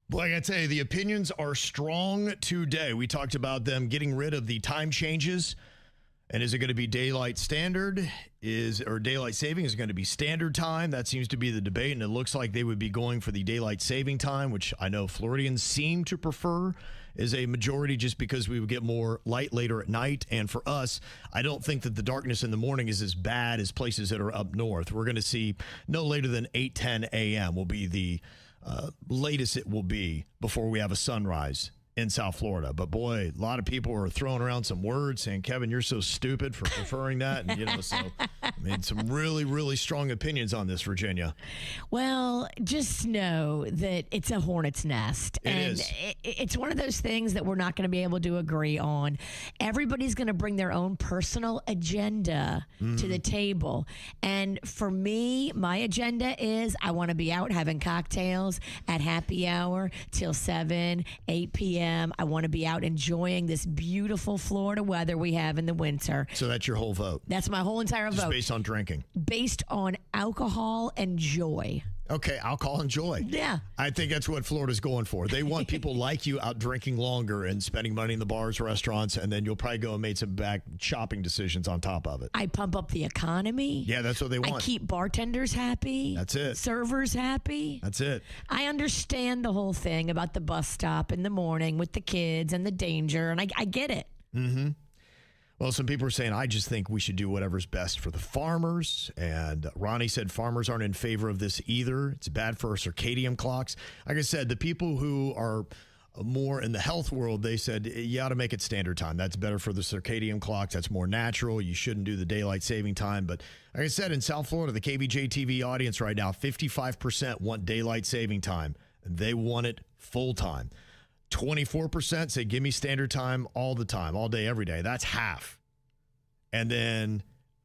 Boy, I gotta tell you, the opinions are strong today. We talked about them getting rid of the time changes. And is it going to be daylight standard? Or daylight saving? Is it going to be standard time? That seems to be the debate. And it looks like they would be going for the daylight saving time, which I know Floridians seem to prefer as a majority just because we would get more light later at night. And for us, I don't think that the darkness in the morning is as bad as places that are up north. We're going to see no later than 8:10 a.m. will be the latest it will be before we have a sunrise in South Florida. But boy, a lot of people are throwing around some words saying, Kevin, you're so stupid for preferring that. And, so I mean, some really, really strong opinions on this, Virginia. Well, just know that it's a hornet's nest. It's one of those things that we're not going to be able to agree on. Everybody's going to bring their own personal agenda to the table. And for me, my agenda is I want to be out having cocktails at happy hour till 7, 8 p.m. I want to be out enjoying this beautiful Florida weather we have in the winter. So that's your whole vote? That's my whole entire vote. Just based on drinking? Based on alcohol and joy. Okay, alcohol and joy. Yeah. I think that's what Florida's going for. They want people like you out drinking longer and spending money in the bars, restaurants, and then you'll probably go and make some back shopping decisions on top of it. I pump up the economy. Yeah, that's what they want. I keep bartenders happy. That's it. Servers happy. That's it. I understand the whole thing about the bus stop in the morning with the kids and the danger, and I get it. Mm-hmm. Well, some people are saying, I just think we should do whatever's best for the farmers. And Ronnie said farmers aren't in favor of this either. It's bad for our circadian clocks. Like I said, the people who are more in the health world, they said, you ought to make it standard time. That's better for the circadian clocks. That's more natural. You shouldn't do the daylight saving time. But like I said, in South Florida, the KVJ TV audience right now, 55% want daylight saving time. And they want it full time. 24% say, give me standard time all the time, all day, every day. That's half. And then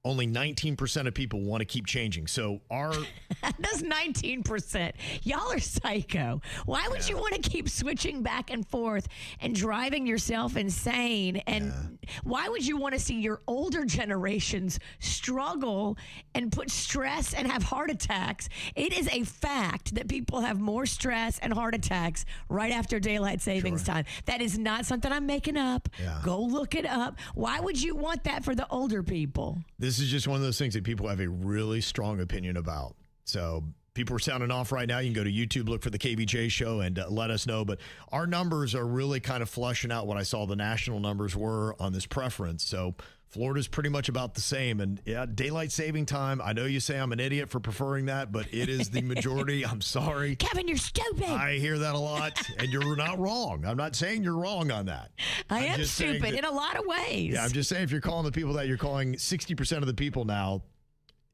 only 19% of people want to keep changing. So That's 19%. Y'all are psycho. Why would you want to keep switching back and forth and driving yourself insane? And why would you want to see your older generations struggle and put stress and have heart attacks? It is a fact that people have more stress and heart attacks right after daylight savings time. That is not something I'm making up. Yeah. Go look it up. Why would you want that for the older people? This is just one of those things that people have a really strong opinion about. So people are sounding off right now. You can go to YouTube, look for the KVJ Show, and let us know. But our numbers are really kind of flushing out what I saw the national numbers were on this preference. So Florida's pretty much about the same. And yeah, daylight saving time, I know you say I'm an idiot for preferring that, but it is the majority. I'm sorry. Kevin, you're stupid. I hear that a lot, and you're not wrong. I'm not saying you're wrong on that. I am stupid in a lot of ways. Yeah, I'm just saying if you're calling the people that you're calling 60% of the people now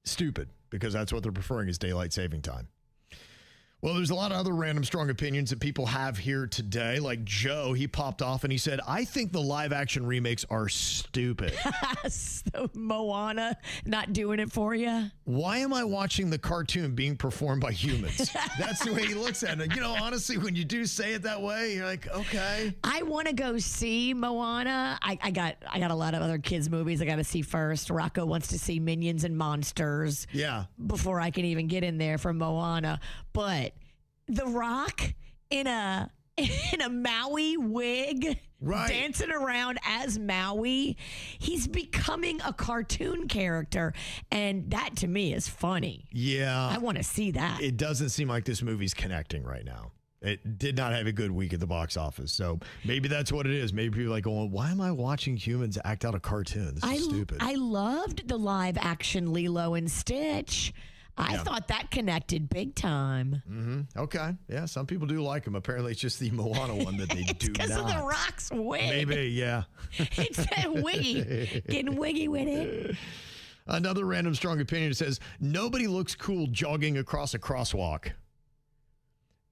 stupid, because that's what they're preferring is daylight saving time. Well, there's a lot of other random strong opinions that people have here today. Like Joe, he popped off and he said, I think the live action remakes are stupid. So Moana not doing it for you? Why am I watching the cartoon being performed by humans? That's the way he looks at it. You know, honestly, when you do say it that way, you're like, okay. I want to go see Moana. I got a lot of other kids' movies I got to see first. Rocco wants to see Minions and Monsters. Yeah. Before I can even get in there for Moana. But The Rock in a Maui wig, dancing around as Maui, he's becoming a cartoon character, and that to me is funny. Yeah, I want to see that. It doesn't seem like this movie's connecting right now. It did not have a good week at the box office, so maybe that's what it is. Maybe people are like going, "Why am I watching humans act out a cartoon? This is stupid." I loved the live action Lilo and Stitch. I thought that connected big time. Mm-hmm. Okay. Yeah, some people do like him. Apparently, it's just the Moana one that they do not. Because of the Rock's wig. Maybe, yeah. It's that wiggy. Getting wiggy with it. Another random strong opinion says, nobody looks cool jogging across a crosswalk.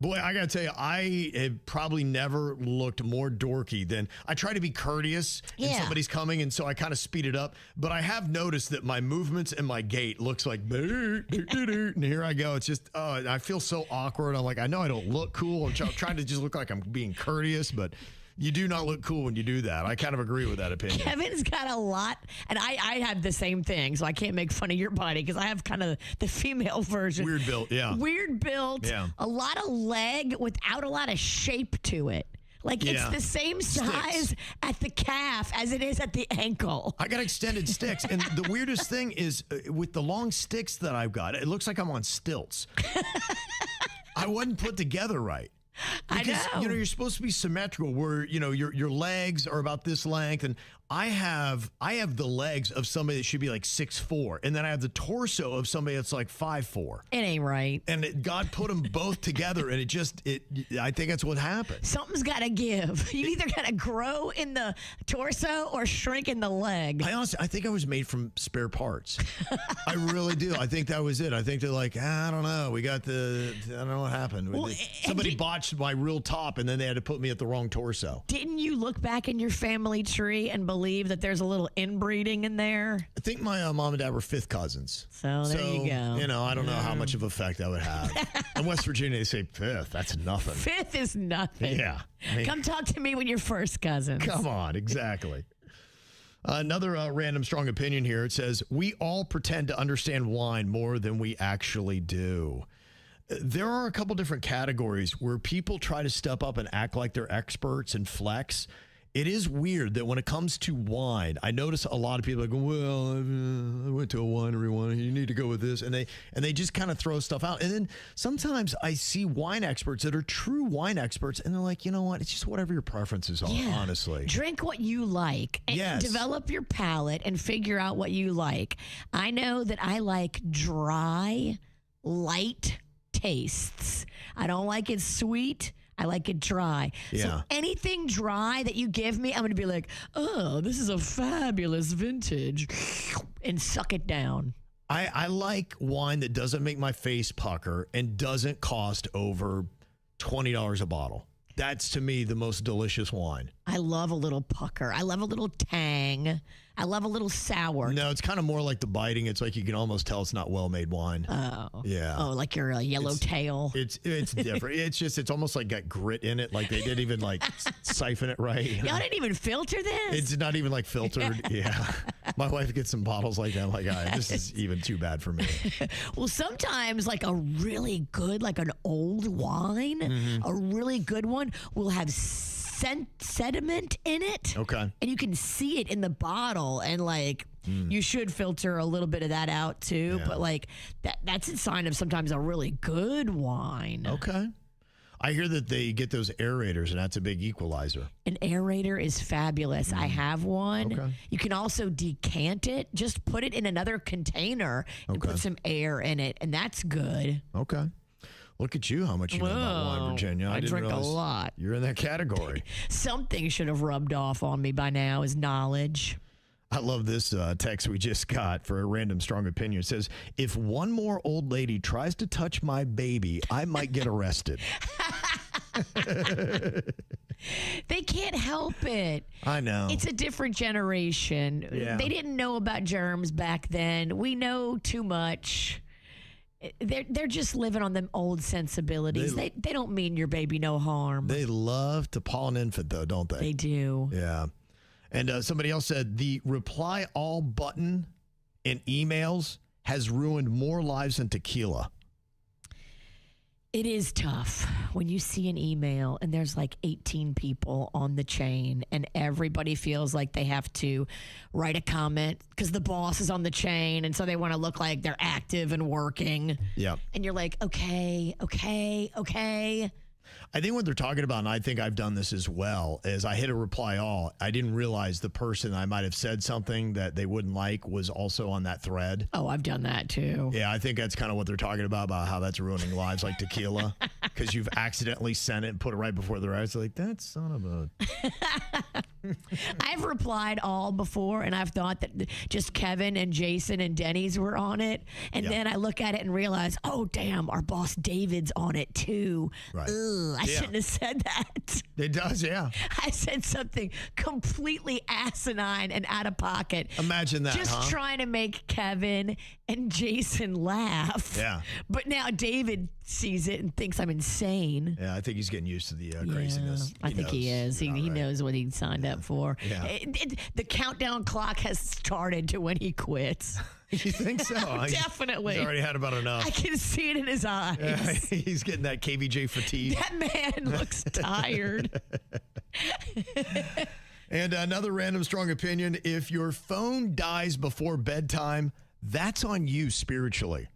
Boy, I got to tell you, I have probably never looked more dorky than I try to be courteous and somebody's coming, and so I kind of speed it up. But I have noticed that my movements and my gait looks like, and here I go. It's just, I feel so awkward. I'm like, I know I don't look cool. I'm trying to just look like I'm being courteous, but You do not look cool when you do that. I kind of agree with that opinion. Kevin's got a lot, and I have the same thing, so I can't make fun of your body because I have kind of the female version. Weird built, yeah. Weird built, Yeah. a lot of leg without a lot of shape to it. Like it's the same size at the calf as it is at the ankle. I got extended sticks. And the weirdest thing is with the long sticks that I've got, it looks like I'm on stilts. I wasn't put together right. Because, I know. you're supposed to be symmetrical where, your legs are about this length. And I have the legs of somebody that should be like 6'4", and then I have the torso of somebody that's like 5'4". It ain't right. And God put them both together, and I think that's what happened. Something's got to give. You either got to grow in the torso or shrink in the leg. I think I was made from spare parts. I really do. I think that was it. I think they're like, I don't know. I don't know what happened. Well, Somebody botched my real top, and then they had to put me at the wrong torso. Didn't you look back in your family tree and believe that there's a little inbreeding in there? I think my mom and dad were fifth cousins. So there you go. I don't know how much of effect that would have. In West Virginia, they say fifth. That's nothing. Fifth is nothing. Yeah. Come talk to me when you're first cousins. Come on, exactly. Another random strong opinion here. It says, we all pretend to understand wine more than we actually do. There are a couple different categories where people try to step up and act like they're experts and flex. It is weird that when it comes to wine, I notice a lot of people go, well, I went to a winery once. You need to go with this. And they just kind of throw stuff out. And then sometimes I see wine experts that are true wine experts, and they're like, you know what? It's just whatever your preferences are, honestly. Drink what you like and develop your palate and figure out what you like. I know that I like dry, light tastes. I don't like it sweet. I like it dry. Yeah. So anything dry that you give me, I'm going to be like, oh, this is a fabulous vintage, and suck it down. I like wine that doesn't make my face pucker and doesn't cost over $20 a bottle. That's, to me, the most delicious wine. I love a little pucker. I love a little tang. I love a little sour. No, it's kind of more like the biting. It's like you can almost tell it's not well-made wine. Oh. Yeah. Oh, like your yellow tail. It's different. It's almost like got grit in it. Like they didn't even like siphon it right. Y'all didn't even filter this? It's not even like filtered. Yeah. My wife gets some bottles like that. I'm like, this is even too bad for me. Well, sometimes like a really good, like an old wine, a really good one will have sediment in it. Okay. And you can see it in the bottle, and like you should filter a little bit of that out too. Yeah. But like that's a sign of sometimes a really good wine. Okay. I hear that they get those aerators, and that's a big equalizer. An aerator is fabulous. I have one. Okay. You can also decant it. Just put it in another container and put some air in it, and that's good. Okay. Look at you, how much you know about wine, Virginia. I didn't drink a realize lot. You're in that category. Something should have rubbed off on me by now is knowledge. I love this text we just got for a random strong opinion. It says, if one more old lady tries to touch my baby, I might get arrested. They can't help it. I know. It's a different generation. Yeah. They didn't know about germs back then. We know too much. They're just living on them old sensibilities. They don't mean your baby no harm. They love to paw an infant, though, don't they? They do. Yeah. And somebody else said the reply all button in emails has ruined more lives than tequila. It is tough when you see an email and there's like 18 people on the chain and everybody feels like they have to write a comment because the boss is on the chain, and so they want to look like they're active and working. Yeah. And you're like, okay. I think what they're talking about, and I think I've done this as well, is I hit a reply all. I didn't realize the person I might have said something that they wouldn't like was also on that thread. Oh, I've done that too. Yeah, I think that's kind of what they're talking about how that's ruining lives like tequila, because you've accidentally sent it and put it right before their eyes. Like, that son of a... I've replied all before, and I've thought that just Kevin and Jason and Denny's were on it. And then I look at it and realize, oh, damn, our boss David's on it too. Right. Ugh, I shouldn't have said that. It does, yeah. I said something completely asinine and out of pocket. Imagine that, Just trying to make Kevin and Jason laugh. Yeah. But now David sees it and thinks I'm insane. Yeah, I think he's getting used to the craziness. I think he is. He knows what he signed up for. Yeah. The countdown clock has started to when he quits. You think so? Definitely. He's already had about enough. I can see it in his eyes. Yeah, he's getting that KVJ fatigue. That man looks tired. And another random strong opinion, if your phone dies before bedtime, that's on you spiritually.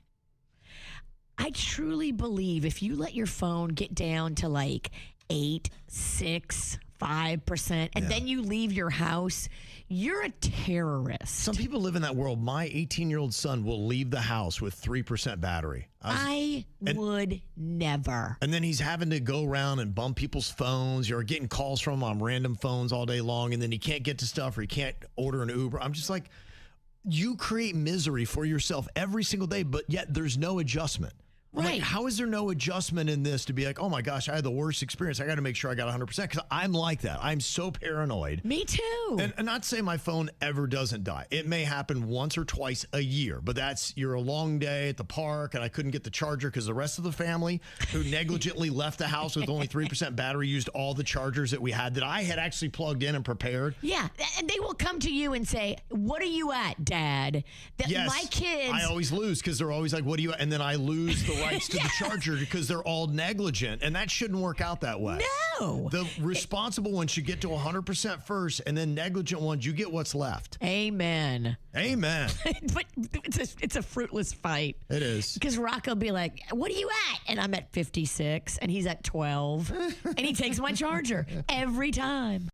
I truly believe if you let your phone get down to like 8, 6, 5%, and then you leave your house, you're a terrorist. Some people live in that world. My 18-year-old son will leave the house with 3% battery. I would never. And then he's having to go around and bump people's phones. You're getting calls from him on random phones all day long, and then he can't get to stuff or he can't order an Uber. I'm just like, you create misery for yourself every single day, but yet there's no adjustment. I'm Right. like, how is there no adjustment in this to be like, oh my gosh, I had the worst experience. I got to make sure I got 100% because I'm like that. I'm so paranoid. Me too. And not to say my phone ever doesn't die. It may happen once or twice a year, but you're a long day at the park and I couldn't get the charger because the rest of the family who negligently left the house with only 3% battery used all the chargers that we had that I had actually plugged in and prepared. Yeah, and they will come to you and say, "What are you at, Dad?" Yes, my kids. I always lose because they're always like, what do you, and then I lose the rights to the charger because they're all negligent, and that shouldn't work out that way. No. The responsible ones should get to 100% first, and then negligent ones, you get what's left. Amen. Amen. But it's a fruitless fight. It is. Because Rock will be like, "What are you at?" And I'm at 56, and he's at 12, and he takes my charger every time.